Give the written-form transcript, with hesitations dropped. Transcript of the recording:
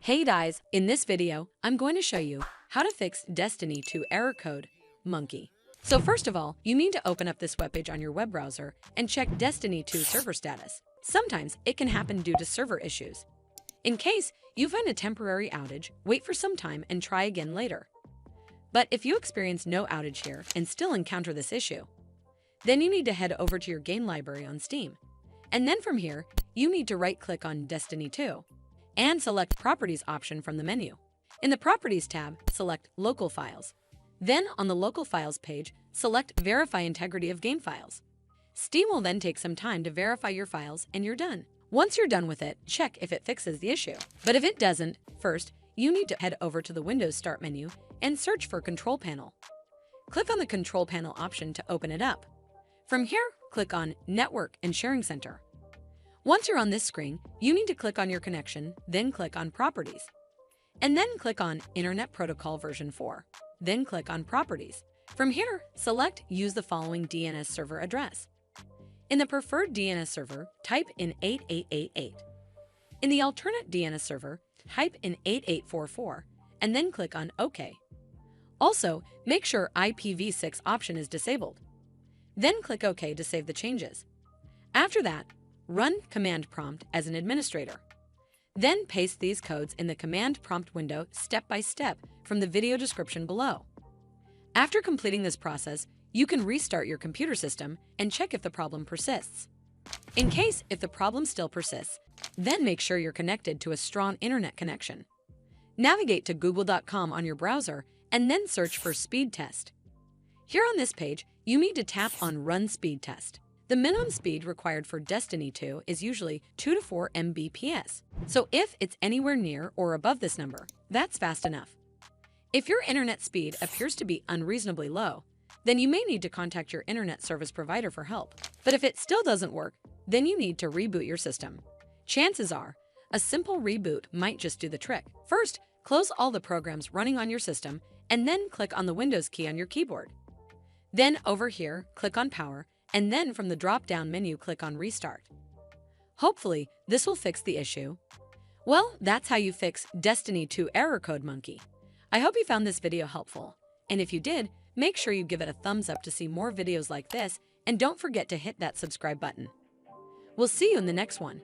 Hey guys, in this video, I'm going to show you how to fix Destiny 2 error code monkey. So first of all, you need to open up this webpage on your web browser and check Destiny 2 server status. Sometimes it can happen due to server issues. In case you find a temporary outage, wait for some time and try again later. But if you experience no outage here and still encounter this issue, then you need to head over to your game library on Steam. And then from here, you need to right-click on Destiny 2 and select Properties option from the menu. In the Properties tab, select Local Files. Then on the Local Files page, select Verify Integrity of Game Files. Steam will then take some time to verify your files and you're done. Once you're done with it, check if it fixes the issue. But if it doesn't, first, you need to head over to the Windows Start menu and search for Control Panel. Click on the Control Panel option to open it up. From here, click on Network and Sharing Center. Once you're on this screen, you need to click on your connection, then click on Properties. And then click on Internet Protocol version 4. Then click on Properties. From here, select Use the following DNS server address. In the preferred DNS server, type in 8888. In the alternate DNS server, type in 8844, and then click on OK. Also, make sure IPv6 option is disabled. Then click OK to save the changes. After that, run command prompt as an administrator. Then paste these codes in the command prompt window step by step from the video description below. After completing this process, you can restart your computer system and check if the problem persists. In case if the problem still persists, then make sure you're connected to a strong internet connection. Navigate to google.com on your browser and then search for speed test. Here on this page, you need to tap on Run Speed Test. The minimum speed required for Destiny 2 is usually 2 to 4 Mbps. So if it's anywhere near or above this number, that's fast enough. If your internet speed appears to be unreasonably low, then you may need to contact your internet service provider for help. But if it still doesn't work, then you need to reboot your system. Chances are, a simple reboot might just do the trick. First, close all the programs running on your system and then click on the Windows key on your keyboard. Then over here, click on Power, and then from the drop-down menu, click on Restart. Hopefully, this will fix the issue. Well, that's how you fix Destiny 2 error code monkey. I hope you found this video helpful. And if you did, make sure you give it a thumbs up to see more videos like this, and don't forget to hit that subscribe button. We'll see you in the next one.